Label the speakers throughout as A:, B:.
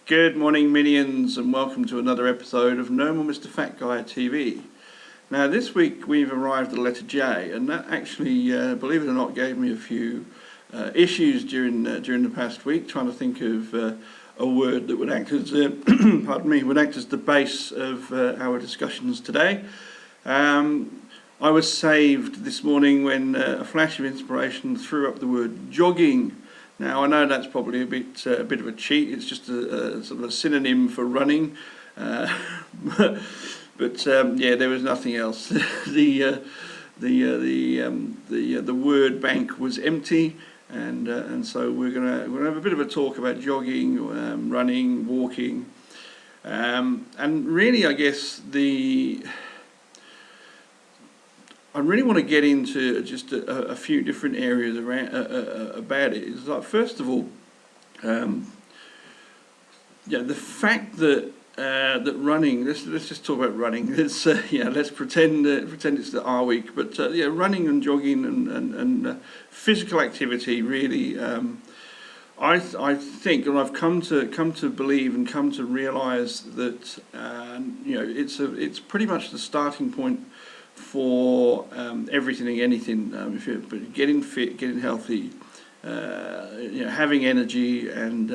A: Good morning, minions, and welcome to another episode of No More Mr. Fat Guy TV. Now, this week we've arrived at the letter J, and that actually, believe it or not, gave me a few issues during the past week, trying to think of a word that would act as would act as the base of our discussions today. I was saved this morning when a flash of inspiration threw up the word jogging. Now, I know that's probably a bit of a cheat. It's just a sort of a synonym for running, but there was nothing else. the word bank was empty, and so we're gonna have a bit of a talk about jogging, running, walking, and really, I guess I really want to get into just a few different areas around about it. It's like, first of all, the fact that running. Let's just talk about running. Let's pretend it's the R week, but running and jogging and physical activity really. I think, and I've come to believe and come to realise that it's pretty much the starting point for everything and anything. If you're getting fit, getting healthy, having energy, and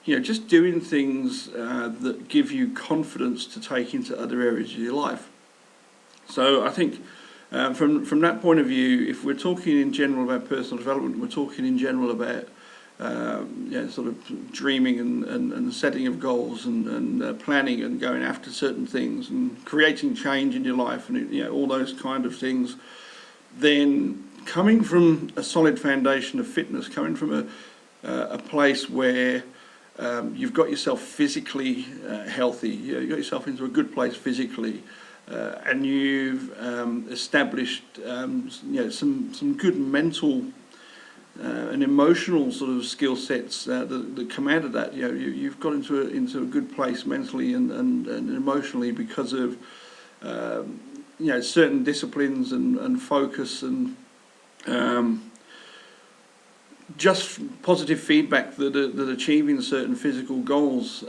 A: just doing things that give you confidence to take into other areas of your life. So I think from that point of view, if we're talking in general about personal development, we're talking in general about sort of dreaming and setting of goals and planning and going after certain things and creating change in your life and all those kind of things, then coming from a solid foundation of fitness, coming from a place where you've got yourself physically healthy, you've got yourself into a good place physically, and you've established some good mental and emotional sort of skill sets that come out of that. You've got into a good place mentally and emotionally because of certain disciplines and focus and just positive feedback that achieving certain physical goals,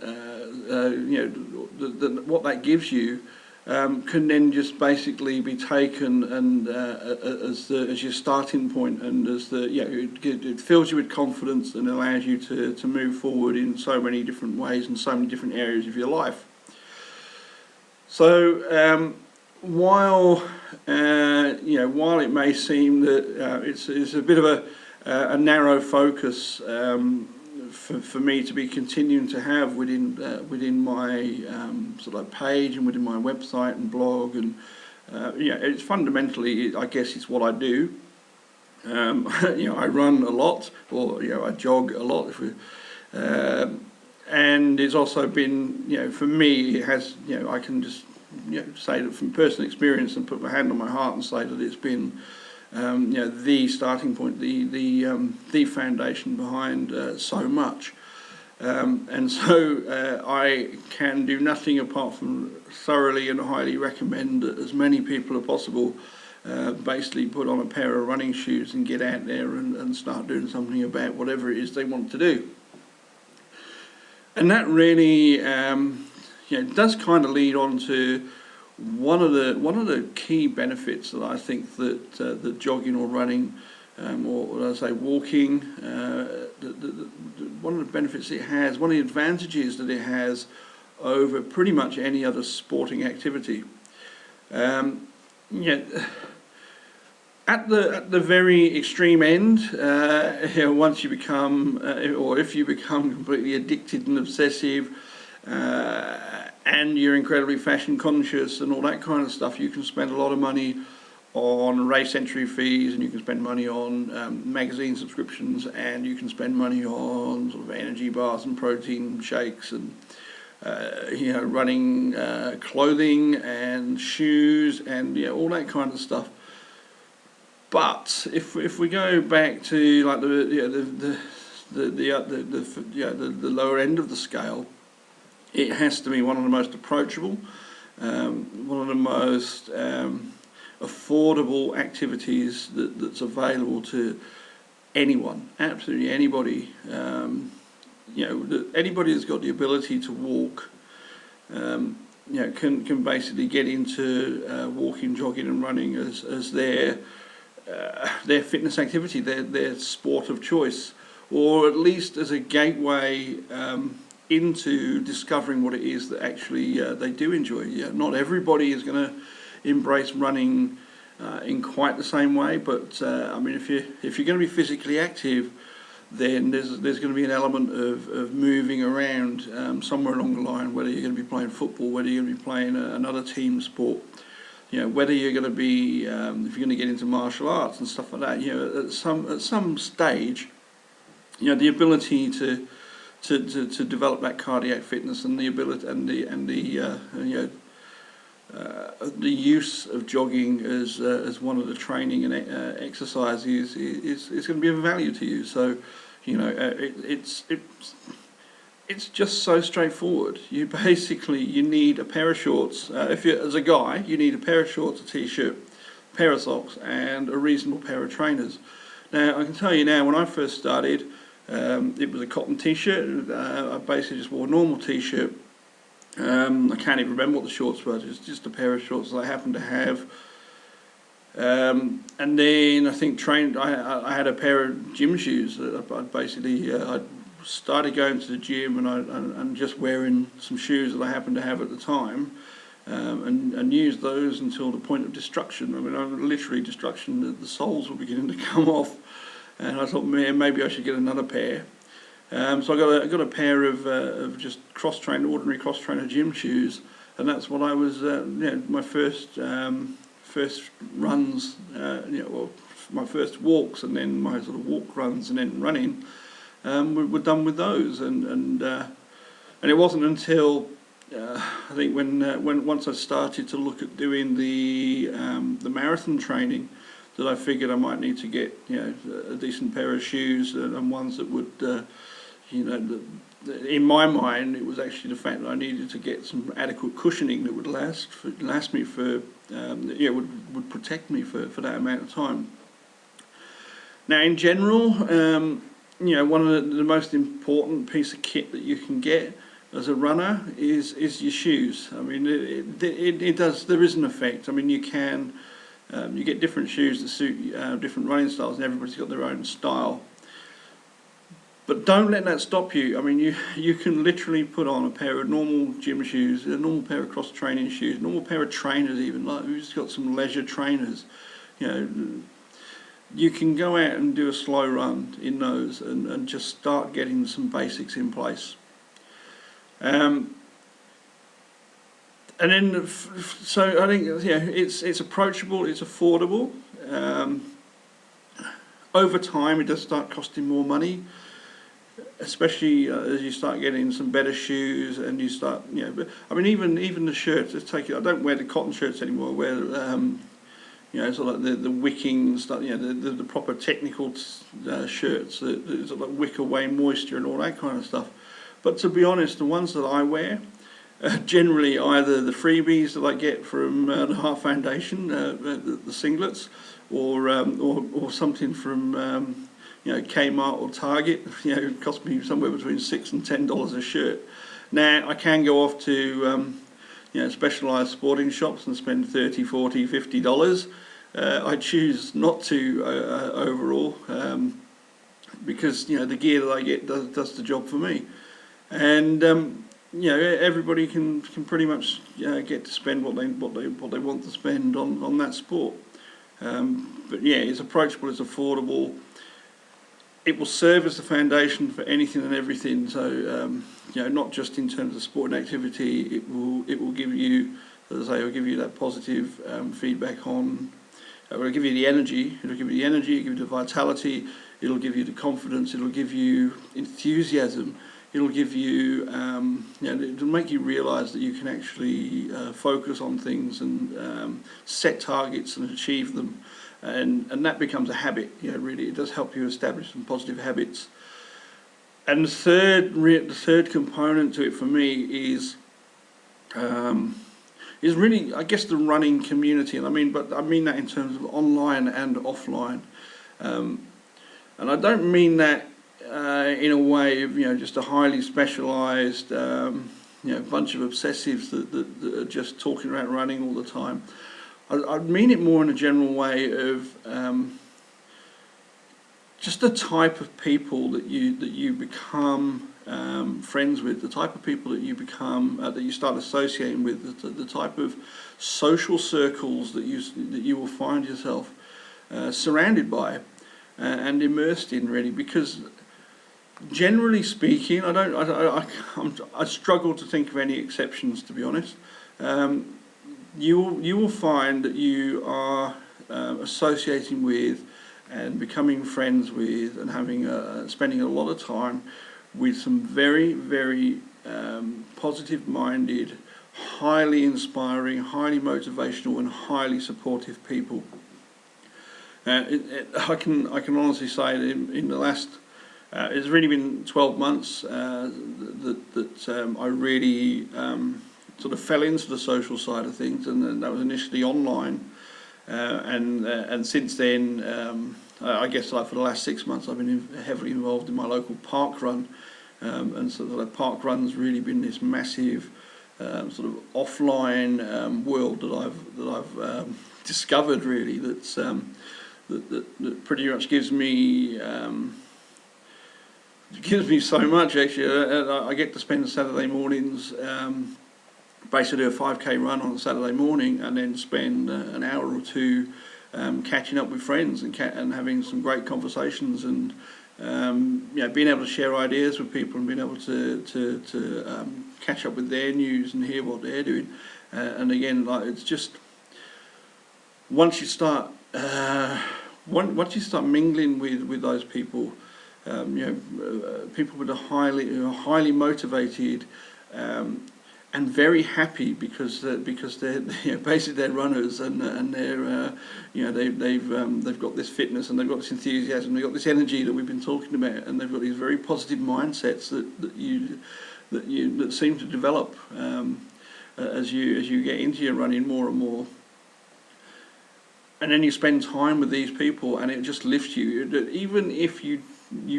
A: what that gives you. Can then just basically be taken and as your starting point, and it fills you with confidence and allows you to move forward in so many different ways and so many different areas of your life. So while it may seem that it's a bit of a narrow focus for me to be continuing to have within my sort of page and within my website and blog, and it's fundamentally, I guess, it's what I do. I run a lot, or I jog a lot, and it's also been, for me, it has, I can just say that from personal experience and put my hand on my heart and say that it's been the starting point, the foundation behind so much, and so I can do nothing apart from thoroughly and highly recommend that as many people as possible basically put on a pair of running shoes and get out there and start doing something about whatever it is they want to do. And that really does kind of lead on to one of the key benefits that I think that jogging or running, or as I say walking, one of the benefits it has, one of the advantages that it has over pretty much any other sporting activity. At the very extreme end, once you become, or if you become completely addicted and obsessive, and you're incredibly fashion conscious and all that kind of stuff, you can spend a lot of money on race entry fees, and you can spend money on magazine subscriptions, and you can spend money on sort of energy bars and protein shakes and running clothing and shoes and all that kind of stuff. But if we go back to like the lower end of the scale, it has to be one of the most approachable, one of the most affordable activities that's available to anyone, absolutely anybody, anybody that's got the ability to walk, can basically get into walking, jogging, and running as their fitness activity, their sport of choice, or at least as a gateway into discovering what it is that actually they do enjoy. Not everybody is going to embrace running in quite the same way, but I mean, if you're going to be physically active, then there's going to be an element of moving around somewhere along the line, whether you're going to be playing football, whether you're going to be playing another team sport, whether you're going to be, if you're going to get into martial arts and stuff like that, at some stage, the ability to develop that cardiac fitness and the ability and the use of jogging as one of the training and exercises is going to be of value to you. So, it's just so straightforward. You need a pair of shorts. If you're as a guy, you need a pair of shorts, a t-shirt, a pair of socks, and a reasonable pair of trainers. Now, I can tell you now, when I first started, it was a cotton t-shirt. I basically just wore a normal t-shirt. I can't even remember what the shorts were. Just a pair of shorts that I happened to have. And then I think I had a pair of gym shoes. I started going to the gym and just wearing some shoes that I happened to have at the time, and used those until the point of destruction. I mean, literally destruction. The soles were beginning to come off, and I thought, man, maybe I should get another pair. So I got a pair of just ordinary cross trainer gym shoes, and that's what I was. My first runs, my first walks, and then my sort of walk runs, and then running, were done with those. And it wasn't until I think when once I started to look at doing the marathon training that I figured I might need to get a decent pair of shoes and ones that would. In my mind, it was actually the fact that I needed to get some adequate cushioning that would last me for, would protect me for that amount of time. Now, in general, one of the most important piece of kit that you can get as a runner is your shoes. I mean, it does. There is an effect. I mean, you get different shoes that suit different running styles, and everybody's got their own style. But don't let that stop you. I mean, you can literally put on a pair of normal gym shoes, a normal pair of cross-training shoes, a normal pair of trainers even, like we've just got some leisure trainers. You can go out and do a slow run in those and just start getting some basics in place. And then, so I think, it's approachable, it's affordable. Over time, it does start costing more money, especially as you start getting some better shoes and you start, but I mean, even the shirts. Let's take it. I don't wear the cotton shirts anymore. I wear, sort of like the wicking stuff. The proper technical shirts that sort of like wick away moisture and all that kind of stuff. But to be honest, the ones that I wear are generally either the freebies that I get from the Heart Foundation, the singlets, or something from. Kmart or Target. It cost me somewhere between $6 and $10 a shirt. Now I can go off to specialised sporting shops and spend $30, $40, $50. I choose not to overall, because the gear that I get does the job for me, and everybody can pretty much get to spend what they want to spend on that sport. But it's approachable, it's affordable. It will serve as the foundation for anything and everything. So, not just in terms of sport and activity. It will give you, as I say, it will give you that positive feedback on. It will give you the energy. It'll give you the energy. It'll give you the vitality. It'll give you the confidence. It'll give you enthusiasm. It'll give you, it'll make you realise that you can actually focus on things and set targets and achieve them. And that becomes a habit. Really, it does help you establish some positive habits. And the third component to it for me is really, I guess, the running community. And I mean that in terms of online and offline. And I don't mean that in a way of, just a highly specialised, bunch of obsessives that are just talking about running all the time. I mean it more in a general way of just the type of people that you become friends with, the type of people that you become that you start associating with, the type of social circles that you will find yourself surrounded by and immersed in, really. Because generally speaking, I struggle to think of any exceptions, to be honest. You will find that you are associating with and becoming friends with and having spending a lot of time with some very, very positive-minded, highly inspiring, highly motivational, and highly supportive people. I can honestly say that in the last it's really been 12 months that I really sort of fell into the social side of things, and that was initially online. And since then, I guess like for the last 6 months, I've been heavily involved in my local park run, and so the park run's really been this massive sort of offline world that I've discovered, really. That pretty much gives me so much, actually. I get to spend Saturday mornings. Basically do a 5k run on a Saturday morning, and then spend an hour or two catching up with friends and having some great conversations, and being able to share ideas with people and being able to catch up with their news and hear what they're doing. And again, like, it's just once you start mingling with those people, people who are highly motivated. And very happy because they're basically they're runners, and they're they've got this fitness, and they've got this enthusiasm, they've got this energy that we've been talking about, and they've got these very positive mindsets that seem to develop as you get into your running more and more. And then you spend time with these people, and it just lifts you. Even if you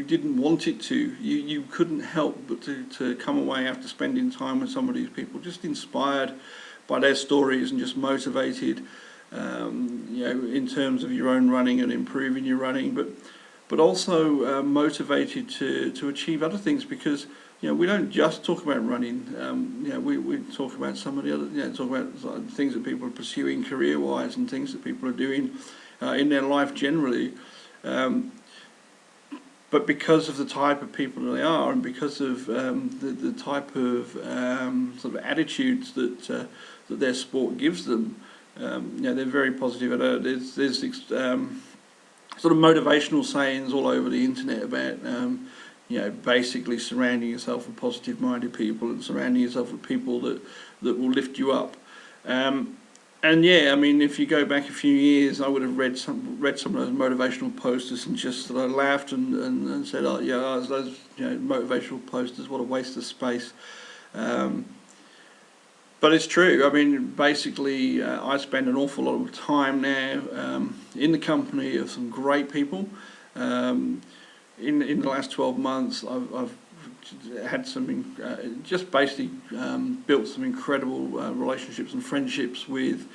A: didn't want it to, you couldn't help but to come away after spending time with some of these people, just inspired by their stories and just motivated, in terms of your own running and improving your running, but also motivated to achieve other things, because we don't just talk about running. We talk about some of the other, talk about things that people are pursuing career-wise and things that people are doing in their life generally. But because of the type of people that they are, and because of the type of sort of attitudes that their sport gives them, they're very positive. There's sort of motivational sayings all over the internet about basically surrounding yourself with positive-minded people and surrounding yourself with people that will lift you up. And I mean, if you go back a few years, I would have read some of those motivational posters and just sort of laughed and said, "Oh yeah, those motivational posters, what a waste of space." But it's true. I mean, basically, I spend an awful lot of time now in the company of some great people. In the last 12 months, I've had some just basically built some incredible relationships and friendships with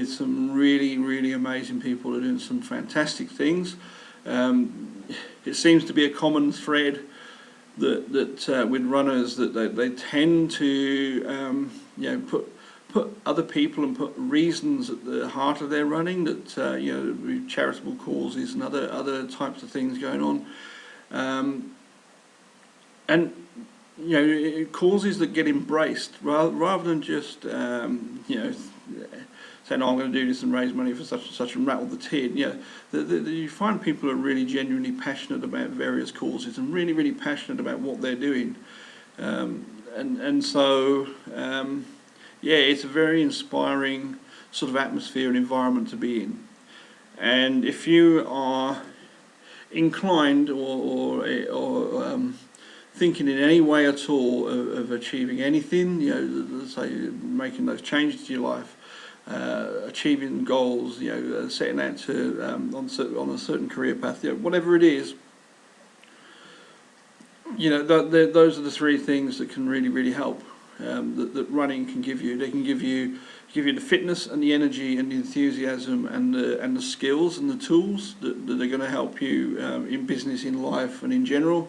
A: some really amazing people who are doing some fantastic things. It seems to be a common thread that with runners, that they tend to put other people and put reasons at the heart of their running, that with charitable causes and other types of things going on. And causes that get embraced rather than just saying, "Oh, I'm going to do this and raise money for such and such and rattle the tin." You find people are really genuinely passionate about various causes and really passionate about what they're doing, and so it's a very inspiring sort of atmosphere and environment to be in. And if you are inclined or thinking in any way at all of achieving anything, say making those changes to your life, achieving goals, setting out to on a certain career path, whatever it is, those are the three things that can really help. That running can give you. They can give you the fitness and the energy and the enthusiasm and the skills and the tools that are going to help you in business, in life, and in general.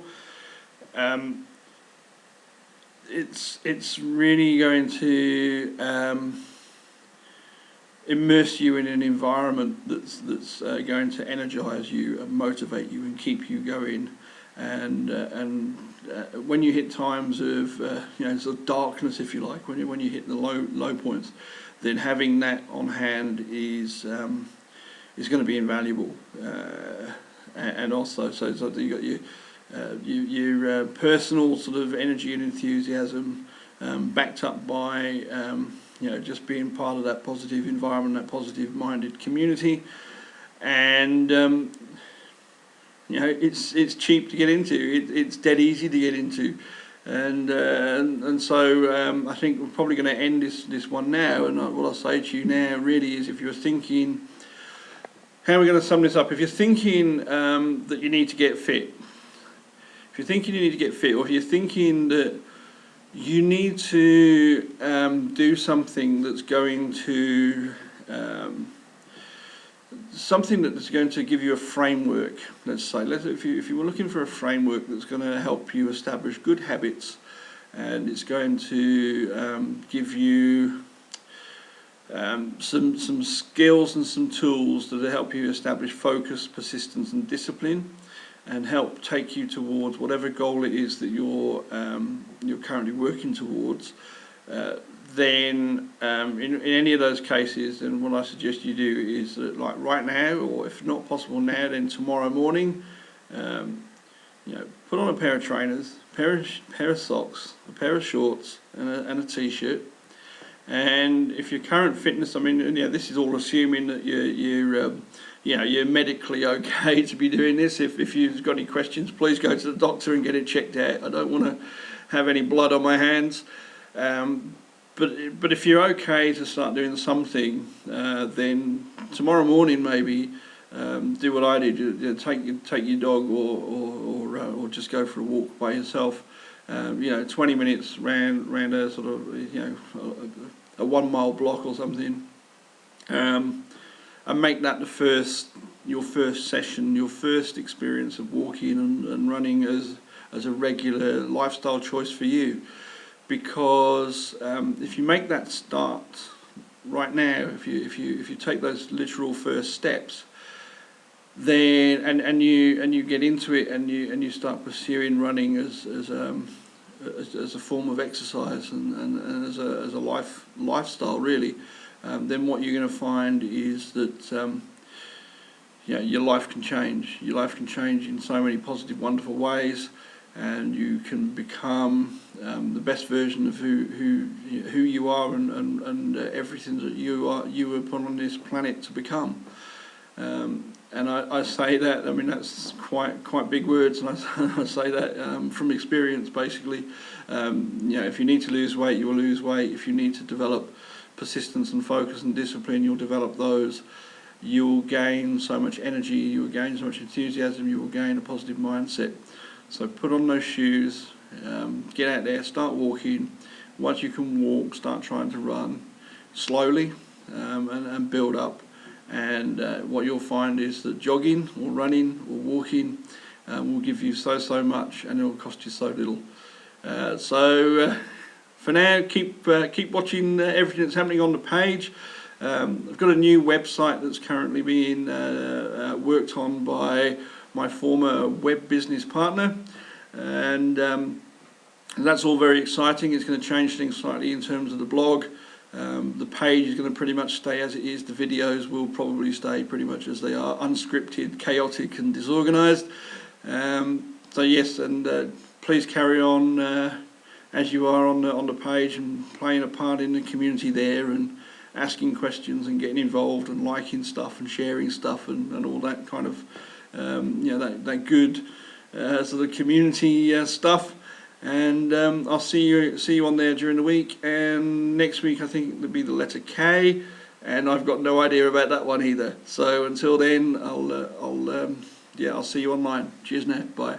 A: It's really going to immerse you in an environment that's going to energise you and motivate you and keep you going. And when you hit times of sort of darkness, if you like, when you hit the low points, then having that on hand is going to be invaluable. And also, so you got your personal sort of energy and enthusiasm backed up by just being part of that positive environment, that positive-minded community, and it's cheap to get into. It's dead easy to get into, and so I think we're probably going to end this one now. And what I'll say to you now really is, if you're thinking, how are we going to sum this up? If you're thinking that you need to get fit, or if you're thinking that you need to do something that's going to give you a framework, let's say. If you were looking for a framework that's going to help you establish good habits, and it's going to give you some skills and some tools that will help you establish focus, persistence and discipline, and help take you towards whatever goal it is that you're currently working towards, then in any of those cases, then what I suggest you do is that, like right now, or if not possible now, then tomorrow morning, put on a pair of trainers, pair of socks, a pair of shorts, and a t-shirt. And if your current fitness, this is all assuming that you're medically okay to be doing this. If you've got any questions, please go to the doctor and get it checked out. I don't want to have any blood on my hands. But if you're okay to start doing something, then tomorrow morning maybe do what I did. Take your dog or just go for a walk by yourself. 20 minutes round a sort of a 1 mile block or something, and make that your first session, your first experience of walking and running as a regular lifestyle choice for you. Because if you make that start right now, if you take those literal first steps, then and you get into it and you start pursuing running as a form of exercise and as a lifestyle really, then what you're going to find is that your life can change. Your life can change in so many positive, wonderful ways, and you can become the best version of who you are and everything that you were put on this planet to become. And I say that, that's quite big words, and I say that from experience, basically. If you need to lose weight, you will lose weight. If you need to develop persistence and focus and discipline, you'll develop those. You'll gain so much energy, you'll gain so much enthusiasm, you will gain a positive mindset. So put on those shoes, get out there, start walking. Once you can walk, start trying to run slowly and build up. And what you'll find is that jogging or running or walking will give you so much, and it will cost you so little. So for now, keep watching everything that's happening on the page. I've got a new website that's currently being worked on by my former web business partner, and that's all very exciting. It's going to change things slightly in terms of the blog. The page is going to pretty much stay as it is. The videos will probably stay pretty much as they are, unscripted, chaotic and disorganised. So yes, and please carry on as you are on the page and playing a part in the community there, and asking questions and getting involved and liking stuff and sharing stuff and all that kind of that good sort of community stuff. And I'll see you on there during the week. And next week I think it'll be the letter K, and I've got no idea about that one either. So until then, I'll see you online. Cheers now. Bye.